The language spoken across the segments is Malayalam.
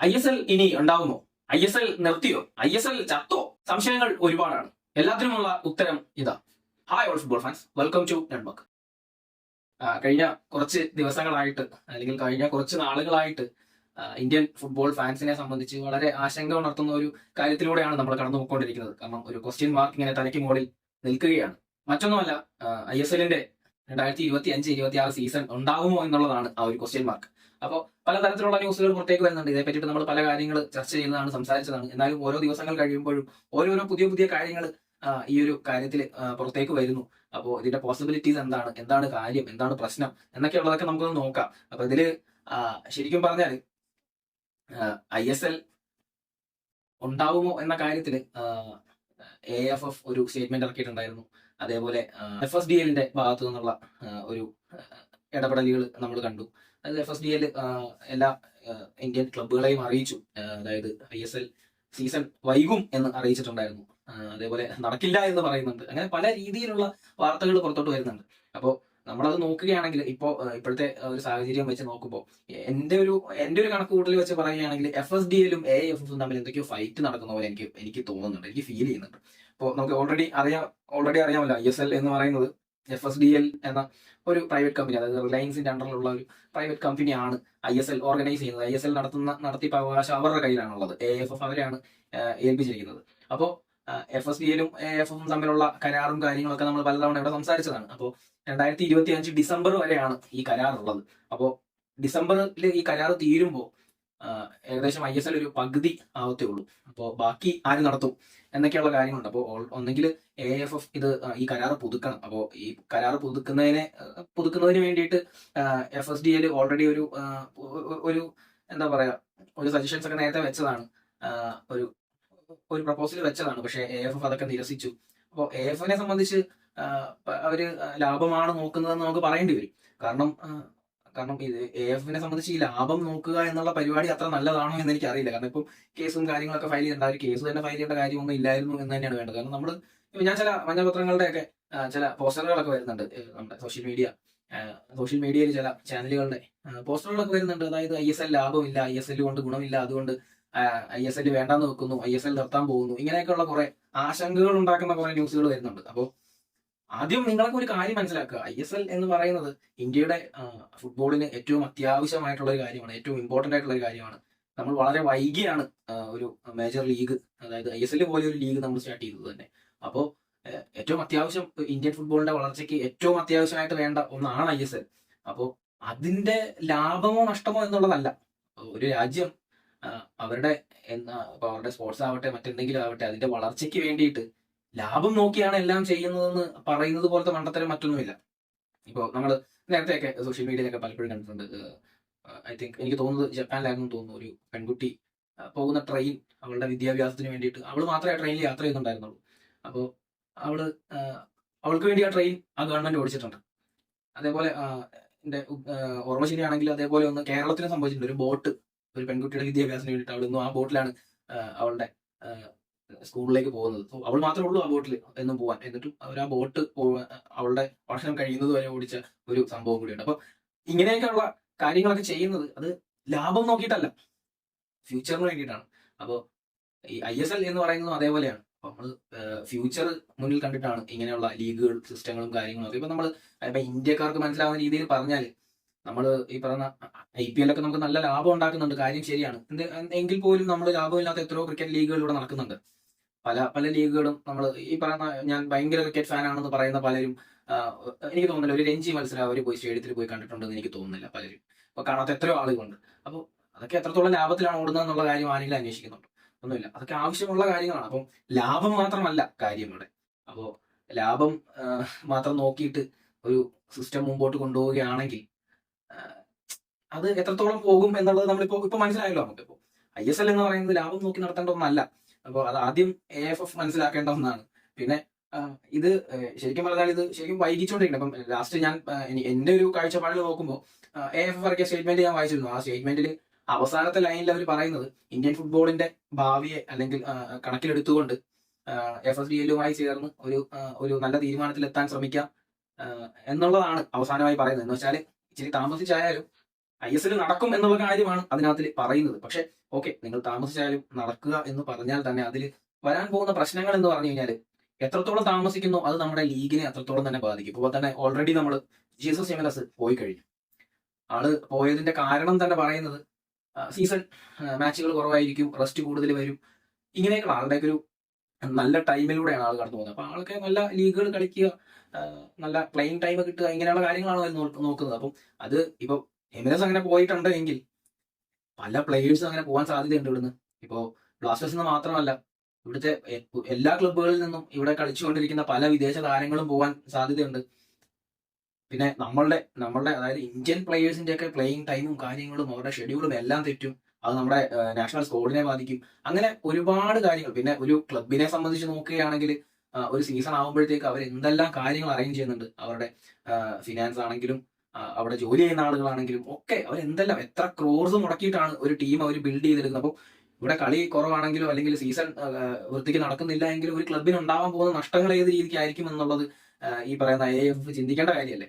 ISL ഇനി ഉണ്ടാവുമോ? ISL നിർത്തിയോ? ISL ചത്തോ? സംശയങ്ങൾ ഒരുപാടാണ്. എല്ലാത്തിനുമുള്ള ഉത്തരം ഇതാ. Hi all football fans, welcome to network. കഴിഞ്ഞ കുറച്ച് ദിവസങ്ങളായിട്ട് അല്ലെങ്കിൽ കഴിഞ്ഞ കുറച്ച് നാളുകളായിട്ട് ഇന്ത്യൻ ഫുട്ബോൾ ഫാൻസിനെ സംബന്ധിച്ച് വളരെ ആശങ്ക ഉണർത്തുന്ന ഒരു കാര്യത്തിലൂടെയാണ് നമ്മൾ കടന്നു പോയിക്കൊണ്ടിരിക്കുന്നത്. കാരണം ഒരു ക്വസ്റ്റ്യൻ മാർക്ക് ഇങ്ങനെ തലയ്ക്ക് മുകളിൽ നിൽക്കുകയാണ്. മറ്റൊന്നുമല്ല, ISLന്റെ 2025-26 സീസൺ ഉണ്ടാകുമോ എന്നുള്ളതാണ് ആ ഒരു ക്വസ്റ്റ്യൻ മാർക്ക്. അപ്പോൾ പലതരത്തിലുള്ള ന്യൂസുകൾ പുറത്തേക്ക് വരുന്നുണ്ട്. ഇതേ പറ്റിയിട്ട് നമ്മൾ പല കാര്യങ്ങൾ ചർച്ച ചെയ്യുന്നതാണ്, സംസാരിച്ചതാണ്. എന്നാലും ഓരോ ദിവസങ്ങൾ കഴിയുമ്പോഴും ഓരോരോ പുതിയ പുതിയ കാര്യങ്ങൾ ഈ ഒരു കാര്യത്തിൽ പുറത്തേക്ക് വരുന്നു. അപ്പോൾ ഇതിന്റെ പോസിബിലിറ്റീസ് എന്താണ്, എന്താണ് കാര്യം, എന്താണ് പ്രശ്നം എന്നൊക്കെയുള്ളതൊക്കെ നമുക്കൊന്ന് നോക്കാം. അപ്പൊ ഇതില് ശരിക്കും പറഞ്ഞാൽ ISL ഉണ്ടാവുമോ എന്ന കാര്യത്തിൽ AFF ഒരു സ്റ്റേറ്റ്മെന്റ് ഇറക്കിയിട്ടുണ്ടായിരുന്നു. അതേപോലെ FSDLന്റെ ഭാഗത്തു നിന്നുള്ള ഒരു ഇടപെടലുകൾ നമ്മൾ കണ്ടു. അത് FSDL എല്ലാ ഇന്ത്യൻ ക്ലബ്ബുകളെയും അറിയിച്ചു. അതായത് ISL സീസൺ വൈകും എന്ന് അറിയിച്ചിട്ടുണ്ടായിരുന്നു. അതേപോലെ നടക്കില്ല എന്ന് പറയുന്നുണ്ട്. അങ്ങനെ പല രീതിയിലുള്ള വാർത്തകൾ പുറത്തോട്ട് വരുന്നുണ്ട്. അപ്പോൾ നമ്മളത് നോക്കുകയാണെങ്കിൽ ഇപ്പോഴത്തെ ഒരു സാഹചര്യം വെച്ച് നോക്കുമ്പോൾ എന്റെ ഒരു കണക്ക് കൂട്ടൽ വെച്ച് പറയുകയാണെങ്കിൽ FSDLും AFFും തമ്മിൽ എന്തൊക്കെയോ ഫൈറ്റ് നടക്കുന്ന പോലെ എനിക്ക് തോന്നുന്നുണ്ട്, എനിക്ക് ഫീൽ ചെയ്യുന്നുണ്ട്. അപ്പോൾ നമുക്ക് ഓൾറെഡി അറിയാമല്ലോ, ISL എന്ന് പറയുന്നത് FSDL എന്ന ഒരു പ്രൈവറ്റ് കമ്പനി, അതായത് റിലയൻസിന്റെ അണ്ടറിലുള്ള ഒരു പ്രൈവറ്റ് കമ്പനിയാണ് ISL ഓർഗനൈസ് ചെയ്യുന്നത്. ISL നടത്തിപ്പ് അവകാശം അവരുടെ കയ്യിലാണുള്ളത്. AFF അവരെയാണ് ഏൽപ്പിച്ചിരിക്കുന്നത്. അപ്പോൾ FSDLും AFFും തമ്മിലുള്ള കരാറും കാര്യങ്ങളൊക്കെ നമ്മൾ പലതവണ ഇവിടെ സംസാരിച്ചതാണ്. അപ്പോൾ 2025 ഡിസംബർ വരെയാണ് ഈ കരാറുള്ളത്. അപ്പോൾ ഡിസംബറിൽ ഈ കരാർ തീരുമ്പോൾ ഏകദേശം ISL ഒരു പകുതി ആവത്തേ ഉള്ളൂ. അപ്പോൾ ബാക്കി ആര് നടത്തും എന്നൊക്കെയുള്ള കാര്യങ്ങളുണ്ട്. അപ്പോൾ ഒന്നെങ്കിൽ AFF ഈ കരാർ പുതുക്കണം. അപ്പോൾ ഈ കരാർ പുതുക്കുന്നതിന് വേണ്ടിയിട്ട് FSDL ഓൾറെഡി ഒരു എന്താ പറയാ, ഒരു സജഷൻസ് ഒക്കെ നേരത്തെ വെച്ചതാണ്, ഒരു പ്രപ്പോസൽ വെച്ചതാണ്. പക്ഷേ AFF അതൊക്കെ നിരസിച്ചു. അപ്പോൾ AFFിനെ സംബന്ധിച്ച് അവര് ലാഭമാണ് നോക്കുന്നതെന്ന് നമുക്ക് പറയേണ്ടി വരും. കാരണം ഇത് AFFിനെ സംബന്ധിച്ച് ഈ ലാഭം നോക്കുക എന്നുള്ള പരിപാടി അത്ര നല്ലതാണോ എന്ന് എനിക്ക് അറിയില്ല. കാരണം ഇപ്പം കേസും കാര്യങ്ങളൊക്കെ ഫയൽ ചെയ്യേണ്ട, ഒരു കേസ് തന്നെ ഫയൽ ചെയ്യേണ്ട കാര്യമൊന്നും ഇല്ലായിരുന്നു എന്ന് തന്നെയാണ് വേണ്ടത്. കാരണം ഞാൻ ചില മഞ്ഞപത്രങ്ങളുടെ ഒക്കെ ചില പോസ്റ്ററുകളൊക്കെ വരുന്നുണ്ട് നമ്മുടെ സോഷ്യൽ മീഡിയയിൽ ചില ചാനലുകളുടെ പോസ്റ്ററുകളൊക്കെ വരുന്നുണ്ട്. അതായത് ISL ലാഭമില്ല, ISL കൊണ്ട് ഗുണമില്ല, അതുകൊണ്ട് ISL വേണ്ടാന്ന് വെക്കുന്നു, ISL നിർത്താൻ പോകുന്നു, ഇങ്ങനെയൊക്കെയുള്ള കുറെ ആശങ്കകൾ ഉണ്ടാക്കുന്ന കുറെ ന്യൂസുകൾ വരുന്നുണ്ട്. അപ്പോൾ ആദ്യം നിങ്ങളൊക്കെ ഒരു കാര്യം മനസ്സിലാക്കുക, ISL എന്ന് പറയുന്നത് ഇന്ത്യയുടെ ഫുട്ബോളിന് ഏറ്റവും അത്യാവശ്യമായിട്ടുള്ള ഒരു കാര്യമാണ്, ഏറ്റവും ഇമ്പോർട്ടന്റ് ആയിട്ടുള്ള ഒരു കാര്യമാണ്. നമ്മൾ വളരെ വൈകിയാണ് ഒരു മേജർ ലീഗ്, അതായത് ISL പോലെ ഒരു ലീഗ് നമ്മൾ സ്റ്റാർട്ട് ചെയ്തത് തന്നെ. അപ്പോൾ ഏറ്റവും അത്യാവശ്യം ഇന്ത്യൻ ഫുട്ബോളിന്റെ വളർച്ചയ്ക്ക് ഏറ്റവും അത്യാവശ്യമായിട്ട് വേണ്ട ഒന്നാണ് ISL. അപ്പോൾ അതിന്റെ ലാഭമോ നഷ്ടമോ എന്നുള്ളതല്ല. ഒരു രാജ്യം അവരുടെ സ്പോർട്സ് ആവട്ടെ, മറ്റെന്തെങ്കിലും ആവട്ടെ, അതിന്റെ വളർച്ചയ്ക്ക് വേണ്ടിയിട്ട് ലാഭം നോക്കിയാണ് എല്ലാം ചെയ്യുന്നതെന്ന് പറയുന്നത് പോലത്തെ മണ്ടത്തരം മറ്റൊന്നുമില്ല. ഇപ്പോൾ നമ്മൾ നേരത്തെയൊക്കെ സോഷ്യൽ മീഡിയയിലൊക്കെ പലപ്പോഴും കണ്ടിട്ടുണ്ട്. എനിക്ക് തോന്നുന്നത് ജപ്പാനിലായിരുന്നു തോന്നുന്നു, ഒരു പെൺകുട്ടി പോകുന്ന ട്രെയിൻ അവളുടെ വിദ്യാഭ്യാസത്തിന് വേണ്ടിയിട്ട് അവൾ മാത്രമേ ട്രെയിനിൽ യാത്ര ചെയ്യുന്നുണ്ടായിരുന്നുള്ളൂ. അപ്പോൾ അവൾക്ക് വേണ്ടി ആ ട്രെയിൻ ഗവൺമെന്റ് ഓടിച്ചിട്ടുണ്ട്. അതേപോലെ എന്റെ ഓർമ്മ ശരിയാണെങ്കിൽ അതേപോലെ ഒന്ന് കേരളത്തിന് സംഭവിച്ചിട്ടുണ്ട്. ഒരു ബോട്ട് ഒരു പെൺകുട്ടിയുടെ വിദ്യാഭ്യാസത്തിന് വേണ്ടിയിട്ട് അവളൊന്നും ആ ബോട്ടിലാണ് അവളുടെ സ്കൂളിലേക്ക് പോകുന്നത്. അവൾ മാത്രമേ ഉള്ളൂ ആ ബോട്ടിൽ എന്നും പോവാൻ. എന്നിട്ടും അവർ ആ ബോട്ട് അവളുടെ പഠനം കഴിയുന്നത് വരെ ഓടിച്ച ഒരു സംഭവം കൂടിയുണ്ട്. അപ്പൊ ഇങ്ങനെയൊക്കെയുള്ള കാര്യങ്ങളൊക്കെ ചെയ്യുന്നത് അത് ലാഭം നോക്കിയിട്ടല്ല, ഫ്യൂച്ചറിന് വേണ്ടിയിട്ടാണ്. അപ്പോൾ ഈ ISL എന്ന് പറയുന്നതും അതേപോലെയാണ്. അപ്പൊ നമ്മൾ ഫ്യൂച്ചർ മുന്നിൽ കണ്ടിട്ടാണ് ഇങ്ങനെയുള്ള ലീഗുകൾ, സിസ്റ്റങ്ങളും കാര്യങ്ങളും ഒക്കെ. ഇപ്പൊ ഇന്ത്യക്കാർക്ക് മനസ്സിലാവുന്ന രീതിയിൽ പറഞ്ഞാൽ, നമ്മൾ ഈ പറയുന്ന IPL ഒക്കെ നമുക്ക് നല്ല ലാഭം ഉണ്ടാക്കുന്നുണ്ട്, കാര്യം ശരിയാണ്. എങ്കിൽ പോലും നമ്മൾ ലാഭമില്ലാത്ത എത്രയോ ക്രിക്കറ്റ് ലീഗുകൾ ഇവിടെ നടക്കുന്നുണ്ട്. പല ലീഗുകളും നമ്മൾ ഈ പറയുന്ന, ഞാൻ ഭയങ്കര ക്രിക്കറ്റ് ഫാൻ ആണെന്ന് പറയുന്ന പലരും എനിക്ക് തോന്നുന്നില്ല ഒരു രഞ്ജി മത്സരം അവർ പോയി സ്റ്റേഡിയത്തിൽ പോയി കണ്ടിട്ടുണ്ടെന്ന് എനിക്ക് തോന്നുന്നില്ല. പലരും അപ്പൊ കാണാത്ത എത്രയോ ആളുകളുണ്ട്. അപ്പോൾ അതൊക്കെ എത്രത്തോളം ലാഭത്തിലാണ് ഓടുന്നത് എന്നുള്ള കാര്യം ആരെങ്കിലും അന്വേഷിക്കുന്നുണ്ട്? ഒന്നുമില്ല. അതൊക്കെ ആവശ്യമുള്ള കാര്യങ്ങളാണ്. അപ്പം ലാഭം മാത്രമല്ല കാര്യം ഇവിടെ. അപ്പോൾ ലാഭം മാത്രം നോക്കിയിട്ട് ഒരു സിസ്റ്റം മുമ്പോട്ട് കൊണ്ടുപോവുകയാണെങ്കിൽ അത് എത്രത്തോളം പോകും എന്നുള്ളത് നമ്മളിപ്പോ മനസ്സിലായല്ലോ. നമുക്കിപ്പോ ISL എന്ന് പറയുന്നത് ലാഭം നോക്കി നടത്തേണ്ട ഒന്നല്ല. അപ്പോൾ അത് ആദ്യം AFF മനസ്സിലാക്കേണ്ട ഒന്നാണ്. പിന്നെ ഇത് ശരിക്കും പറഞ്ഞാൽ ഇത് ശരിക്കും വൈകിച്ചുകൊണ്ടിരിക്കണം. അപ്പം ലാസ്റ്റ് ഞാൻ എന്റെ ഒരു കാഴ്ചപ്പാടിൽ നോക്കുമ്പോൾ AFF ഇറക്കിയ സ്റ്റേറ്റ്മെന്റ് ഞാൻ വായിച്ചിരുന്നു. ആ സ്റ്റേറ്റ്മെന്റിൽ അവസാനത്തെ ലൈനിൽ അവർ പറയുന്നത് ഇന്ത്യൻ ഫുട്ബോളിന്റെ ഭാവിയെ അല്ലെങ്കിൽ കണക്കിലെടുത്തുകൊണ്ട് FSDLുമായി ചേർന്ന് ഒരു നല്ല തീരുമാനത്തിൽ എത്താൻ ശ്രമിക്കാം എന്നുള്ളതാണ് അവസാനമായി പറയുന്നത്. എന്ന് വെച്ചാൽ ഇച്ചിരി താമസിച്ചായാലും ISL നടക്കും എന്നുള്ള കാര്യമാണ് അതിനകത്ത് പറയുന്നത്. പക്ഷെ ഓക്കെ, നിങ്ങൾ താമസിച്ചാലും നടക്കുക എന്ന് പറഞ്ഞാൽ തന്നെ അതിൽ വരാൻ പോകുന്ന പ്രശ്നങ്ങൾ എന്ന് പറഞ്ഞു കഴിഞ്ഞാൽ എത്രത്തോളം താമസിക്കുന്നു അത് നമ്മുടെ ലീഗിനെ അത്രത്തോളം തന്നെ ബാധിക്കും. ഇപ്പോൾ തന്നെ ഓൾറെഡി നമ്മൾ ജീസസ് ജിമനസ് പോയി കഴിഞ്ഞു. ആള് പോയതിന്റെ കാരണം തന്നെ പറയുന്നത് സീസൺ മാച്ചുകൾ കുറവായിരിക്കും, റെസ്റ്റ് കൂടുതൽ വരും, ഇങ്ങനെയൊക്കെ ആളുടെയൊക്കെ ഒരു നല്ല ടൈമിലൂടെയാണ് ആൾ കടന്നു പോകുന്നത്. അപ്പൊ ആൾക്ക് നല്ല ലീഗുകൾ കളിക്കുക, നല്ല പ്ലേയിങ് ടൈം കിട്ടുക, ഇങ്ങനെയുള്ള കാര്യങ്ങളാണ് അവർ നോക്കുന്നത്. അപ്പം അത് ഇപ്പൊ എമിറേറ്റ്സ് അങ്ങനെ പോയിട്ടുണ്ട് എങ്കിൽ പല പ്ലേയേഴ്സും അങ്ങനെ പോകാൻ സാധ്യതയുണ്ട് ഇവിടുന്ന്. ഇപ്പോ ബ്ലാസ്റ്റേഴ്സ് എന്ന് മാത്രമല്ല, ഇവിടുത്തെ എല്ലാ ക്ലബ്ബുകളിൽ നിന്നും ഇവിടെ കളിച്ചുകൊണ്ടിരിക്കുന്ന പല വിദേശ താരങ്ങളും പോകാൻ സാധ്യതയുണ്ട്. പിന്നെ നമ്മളുടെ അതായത് ഇന്ത്യൻ പ്ലേയേഴ്സിന്റെ ഒക്കെ പ്ലേയിങ് ടൈമും കാര്യങ്ങളും അവരുടെ ഷെഡ്യൂളും എല്ലാം തെറ്റും. അത് നമ്മുടെ നാഷണൽ സ്ക്വാഡിനെ ബാധിക്കും. അങ്ങനെ ഒരുപാട് കാര്യങ്ങൾ. പിന്നെ ഒരു ക്ലബിനെ സംബന്ധിച്ച് നോക്കുകയാണെങ്കിൽ ഒരു സീസൺ ആകുമ്പോഴത്തേക്ക് അവർ എന്തെല്ലാം കാര്യങ്ങൾ അറേഞ്ച് ചെയ്യുന്നുണ്ട്. അവരുടെ ഫിനാൻസ് ആണെങ്കിലും അവിടെ ജോലി ചെയ്യുന്ന ആളുകളാണെങ്കിലും ഒക്കെ അവർ എന്തെല്ലാം എത്ര ക്രോർസ് മുടക്കിയിട്ടാണ് ഒരു ടീം അവർ ബിൽഡ് ചെയ്തെടുക്കുന്നത്. അപ്പോൾ ഇവിടെ കളി കുറവാണെങ്കിലോ അല്ലെങ്കിൽ സീസൺ വൃത്തിക്ക് നടക്കുന്നില്ല എങ്കിലും ഒരു ക്ലബിന് ഉണ്ടാവാൻ പോകുന്ന നഷ്ടങ്ങൾ ഏത് രീതിക്കായിരിക്കും എന്നുള്ളത് ഈ പറയുന്ന AIFF ചിന്തിക്കേണ്ട കാര്യമല്ലേ.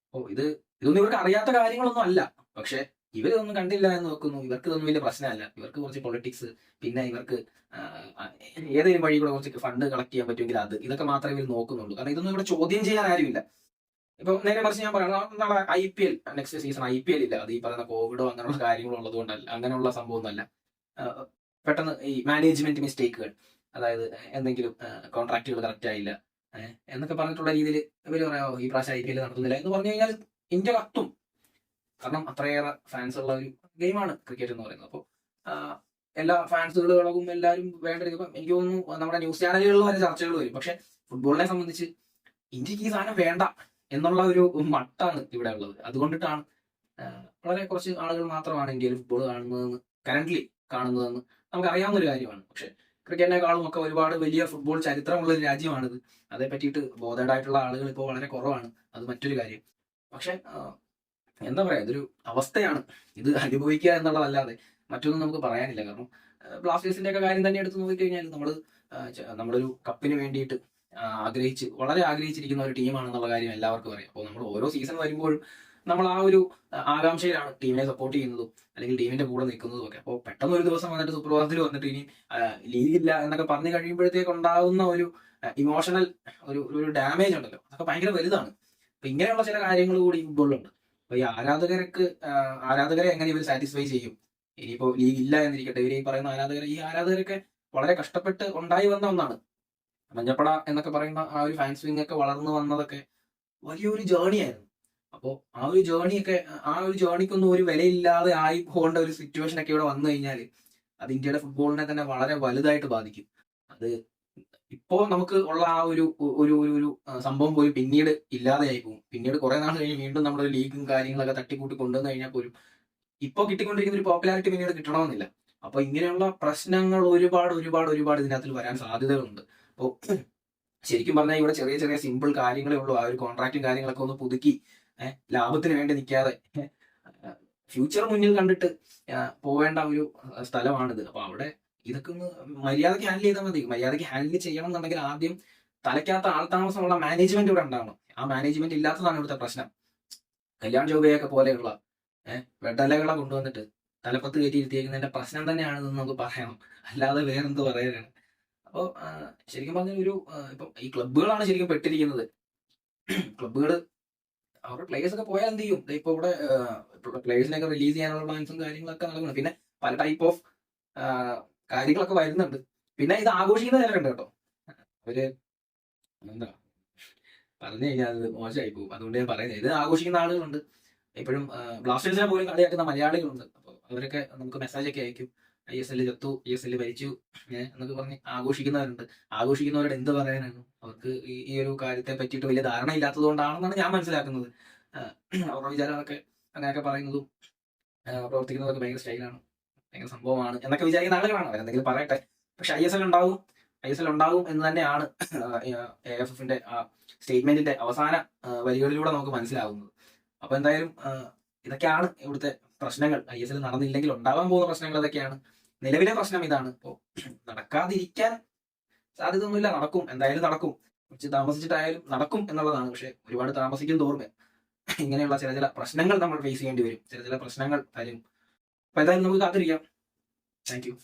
അപ്പോൾ ഇതൊന്നും ഇവർക്ക് അറിയാത്ത കാര്യങ്ങളൊന്നും അല്ല. പക്ഷെ ഇവരൊന്നും കണ്ടില്ല എന്ന് വെക്കുന്നു. ഇവർക്ക് ഇതൊന്നും വലിയ പ്രശ്നമല്ല. ഇവർക്ക് കുറച്ച് പൊളിറ്റിക്സ്, പിന്നെ ഇവർക്ക് ഏതെങ്കിലും വഴി കൂടെ കുറച്ച് ഫണ്ട് കളക്ട് ചെയ്യാൻ പറ്റുമെങ്കിൽ ഇതൊക്കെ മാത്രമേ ഇവർ നോക്കുന്നുള്ളൂ. കാരണം ഇതൊന്നും ഇവിടെ ചോദ്യം ചെയ്യാൻ ആരുമില്ല. ഇപ്പൊ നേരെ മറിച്ച് ഞാൻ പറയാം, നാളെ IPL നെക്സ്റ്റ് സീസൺ IPL ഇല്ല. അത് ഈ പറയുന്ന കോവിഡോ അങ്ങനെയുള്ള കാര്യങ്ങളോ ഉള്ളത് കൊണ്ടല്ല, അങ്ങനെയുള്ള സംഭവമൊന്നുമല്ല. പെട്ടെന്ന് ഈ മാനേജ്മെന്റ് മിസ്റ്റേക്കുകൾ, അതായത് എന്തെങ്കിലും കോൺട്രാക്റ്റുകൾ കറക്റ്റ് ആയില്ല എന്നൊക്കെ പറഞ്ഞിട്ടുള്ള രീതിയിൽ ഇവർ പറയാമോ ഈ പ്രാവശ്യം IPL നടത്തുന്നില്ല എന്ന് പറഞ്ഞു കഴിഞ്ഞാൽ ഇന്ത്യ കത്തും. കാരണം അത്രയേറെ ഫാൻസ് ഉള്ള ഒരു ഗെയിമാണ് ക്രിക്കറ്റ് എന്ന് പറയുന്നത്. അപ്പോൾ എല്ലാ ഫാൻസുകളും എല്ലാവരും വേണ്ട രീതി. എനിക്ക് തോന്നുന്നു നമ്മുടെ ന്യൂസ് ചാനലുകളിൽ വരെ ചർച്ചകൾ വരും. പക്ഷെ ഫുട്ബോളിനെ സംബന്ധിച്ച് ഇന്ത്യക്ക് ഈ സാധനം വേണ്ട എന്നുള്ള ഒരു മട്ടാണ് ഇവിടെ ഉള്ളത്. അതുകൊണ്ടിട്ടാണ് വളരെ കുറച്ച് ആളുകൾ മാത്രമാണ് ഇന്ത്യയിൽ ഫുട്ബോൾ കാണുന്നതെന്ന് കറന്റ്ലി കാണുന്നതെന്ന് നമുക്ക് അറിയാവുന്ന ഒരു കാര്യമാണ്. പക്ഷെ ക്രിക്കറ്റിനേക്കാളും ഒക്കെ ഒരുപാട് വലിയ ഫുട്ബോൾ ചരിത്രമുള്ള ഒരു രാജ്യമാണിത്. അതേ പറ്റിയിട്ട് ബോധേഡായിട്ടുള്ള ആളുകൾ ഇപ്പോൾ വളരെ കുറവാണ്. അത് മറ്റൊരു കാര്യം. പക്ഷെ എന്താ പറയാ, ഇതൊരു അവസ്ഥയാണ്. ഇത് അനുഭവിക്കുക എന്നുള്ളതല്ലാതെ മറ്റൊന്നും നമുക്ക് പറയാനില്ല. കാരണം ബ്ലാസ്റ്റേഴ്സിന്റെ ഒക്കെ കാര്യം തന്നെ എടുത്ത് നോക്കിക്കഴിഞ്ഞാൽ നമ്മളൊരു കപ്പിന് വേണ്ടിയിട്ട് വളരെ ആഗ്രഹിച്ചിരിക്കുന്ന ഒരു ടീമാണെന്നുള്ള കാര്യം എല്ലാവർക്കും അറിയാം. അപ്പോൾ നമ്മൾ ഓരോ സീസൺ വരുമ്പോഴും നമ്മൾ ആ ഒരു ആകാംക്ഷയിലാണ് ടീമിനെ സപ്പോർട്ട് ചെയ്യുന്നതും അല്ലെങ്കിൽ ടീമിന്റെ കൂടെ നിൽക്കുന്നതും ഒക്കെ. അപ്പോൾ പെട്ടെന്ന് ഒരു ദിവസം വന്നിട്ട് സുപ്രഭാതത്തിൽ വന്നിട്ട് ഇനി ലീഗില്ല എന്നൊക്കെ പറഞ്ഞു കഴിയുമ്പോഴത്തേക്ക് ഉണ്ടാകുന്ന ഒരു ഇമോഷണൽ ഒരു ഡാമേജ് ഉണ്ടല്ലോ, അതൊക്കെ ഭയങ്കര വലുതാണ്. അപ്പൊ ഇങ്ങനെയുള്ള ചില കാര്യങ്ങൾ കൂടി ഫുട്ബോളിലുണ്ട്. അപ്പൊ ഈ ആരാധകരെ എങ്ങനെ ഇവർ സാറ്റിസ്ഫൈ ചെയ്യും? ഇനിയിപ്പോ ലീഗ് ഇല്ല എന്നിരിക്കട്ടെ, ഇവർ ഈ പറയുന്ന ആരാധകരൊക്കെ വളരെ കഷ്ടപ്പെട്ട് ഉണ്ടായി വന്ന ഒന്നാണ്. മഞ്ഞപ്പട എന്നൊക്കെ പറയുന്ന ആ ഒരു ഫാൻസ് വിങ് ഒക്കെ വളർന്നു വന്നതൊക്കെ വലിയൊരു ജേർണി ആയിരുന്നു. അപ്പോൾ ആ ഒരു ജേർണിക്കൊന്നും ഒരു വിലയില്ലാതെ ആയി പോകേണ്ട ഒരു സിറ്റുവേഷൻ ഒക്കെ ഇവിടെ വന്നു കഴിഞ്ഞാൽ അത് ഇന്ത്യയുടെ ഫുട്ബോളിനെ തന്നെ വളരെ വലുതായിട്ട് ബാധിക്കും. അത് ഇപ്പോ നമുക്ക് ഉള്ള ആ ഒരു സംഭവം പോലും പിന്നീട് ഇല്ലാതെയായി പോകും. പിന്നീട് കുറെ നാൾ കഴിഞ്ഞ് വീണ്ടും നമ്മുടെ ലീഗും കാര്യങ്ങളൊക്കെ തട്ടിക്കൂട്ടി കൊണ്ടുവന്നു കഴിഞ്ഞാൽ പോലും ഇപ്പൊ കിട്ടിക്കൊണ്ടിരിക്കുന്ന ഒരു പോപ്പുലാരിറ്റി പിന്നീട് കിട്ടണമെന്നില്ല. അപ്പൊ ഇങ്ങനെയുള്ള പ്രശ്നങ്ങൾ ഒരുപാട് ഇതിനകത്തിൽ വരാൻ സാധ്യതകളുണ്ട്. അപ്പോൾ ശരിക്കും പറഞ്ഞാൽ ഇവിടെ ചെറിയ ചെറിയ സിമ്പിൾ കാര്യങ്ങളേ ഉള്ളൂ. ആ ഒരു കോൺട്രാക്റ്റും കാര്യങ്ങളൊക്കെ ഒന്ന് പുതുക്കി ലാഭത്തിന് വേണ്ടി നിൽക്കാതെ ഫ്യൂച്ചർ മുന്നിൽ കണ്ടിട്ട് പോവേണ്ട ഒരു സ്ഥലമാണിത്. അപ്പൊ അവിടെ ഇതൊക്കെ ഒന്ന് മര്യാദയ്ക്ക് ഹാൻഡിൽ ചെയ്താൽ മതി. മര്യാദയ്ക്ക് ഹാൻഡിൽ ചെയ്യണം എന്നുണ്ടെങ്കിൽ ആദ്യം തലയ്ക്കകത്ത് ആൾതാമസമുള്ള മാനേജ്മെന്റ് ഇവിടെ ഉണ്ടാവണം. ആ മാനേജ്മെന്റ് ഇല്ലാത്തതാണ് ഇവിടുത്തെ പ്രശ്നം. കല്യാൺ ചൗബയൊക്കെ പോലെയുള്ള വെഡലകളെ കൊണ്ടുവന്നിട്ട് തലപ്പത്ത് കയറ്റി ഇരുത്തിയേക്കുന്നതിന്റെ പ്രശ്നം തന്നെയാണെന്ന് നമുക്ക് പറയണം. അല്ലാതെ വേറെന്ത് പറയാനാണ്? അപ്പോൾ ശരിക്കും പറഞ്ഞാൽ ഇപ്പം ഈ ക്ലബ്ബുകളാണ് ശരിക്കും പെട്ടിരിക്കുന്നത്. ക്ലബ്ബുകൾ അവരുടെ പ്ലേയേഴ്സ് ഒക്കെ പോയാൽ എന്ത് ചെയ്യും? ഇപ്പൊ ഇവിടെ പ്ലേയേഴ്സിനെയൊക്കെ റിലീസ് ചെയ്യാനുള്ള പ്ലാൻസും കാര്യങ്ങളൊക്കെ നടക്കുന്നു. പിന്നെ പല ടൈപ്പ് ഓഫ് കാര്യങ്ങളൊക്കെ വരുന്നുണ്ട്. പിന്നെ ഇത് ആഘോഷിക്കുന്ന ചിലരുണ്ട് കേട്ടോ. അവര് എന്താ പറഞ്ഞു കഴിഞ്ഞാൽ അത് മോശമായി പോകും. അതുകൊണ്ട് ഞാൻ പറയുന്നത്, ഇത് ആഘോഷിക്കുന്ന ആളുകളുണ്ട്. ഇപ്പോഴും ബ്ലാസ്റ്റേഴ്സിനെ പോലും കളിയാക്കുന്ന മലയാളികളുണ്ട്. അപ്പോൾ അവരൊക്കെ നമുക്ക് മെസ്സേജ് ഒക്കെ അയക്കും, ISL ചത്തു, ISL ഭരിച്ചു എന്നൊക്കെ പറഞ്ഞ് ആഘോഷിക്കുന്നവരുണ്ട്. ആഘോഷിക്കുന്നവരോട് എന്ത് പറയാനാണ്? അവർക്ക് ഈ ഒരു കാര്യത്തെ പറ്റിയിട്ട് വലിയ ധാരണ ഇല്ലാത്തത് കൊണ്ടാണെന്നാണ് ഞാൻ മനസ്സിലാക്കുന്നത്. അവരുടെ വിചാരമൊക്കെ അങ്ങനെയൊക്കെ പറയുന്നതും പ്രവർത്തിക്കുന്നതൊക്കെ ഭയങ്കര സ്റ്റൈലാണ്, ഭയങ്കര സംഭവമാണ് എന്നൊക്കെ വിചാരിക്കുന്ന ആളുകളാണ്. അവരെന്തെങ്കിലും പറയട്ടെ. പക്ഷെ ISL ഉണ്ടാവും എന്ന് തന്നെയാണ് AIFFന്റെ ആ സ്റ്റേറ്റ്മെന്റിന്റെ അവസാന വരികളിലൂടെ നമുക്ക് മനസ്സിലാവുന്നത്. അപ്പൊ എന്തായാലും ഇതൊക്കെയാണ് ഇവിടുത്തെ പ്രശ്നങ്ങൾ. ISL നടന്നില്ലെങ്കിൽ ഉണ്ടാവാൻ പോകുന്ന പ്രശ്നങ്ങൾ ഇതൊക്കെയാണ്. നിലവിലെ പ്രശ്നം ഇതാണ്. ഇപ്പോൾ നടക്കാതിരിക്കാൻ സാധ്യത ഒന്നുമില്ല, നടക്കും, എന്തായാലും നടക്കും. കുറച്ച് താമസിച്ചിട്ടായാലും നടക്കും എന്നുള്ളതാണ്. പക്ഷെ ഒരുപാട് താമസിക്കും തോറും ഇങ്ങനെയുള്ള ചില പ്രശ്നങ്ങൾ നമ്മൾ ഫേസ് ചെയ്യേണ്ടി വരും. ചില പ്രശ്നങ്ങൾ വരും. അപ്പൊ എന്തായാലും നമുക്ക് കാത്തിരിക്കാം. Thank you.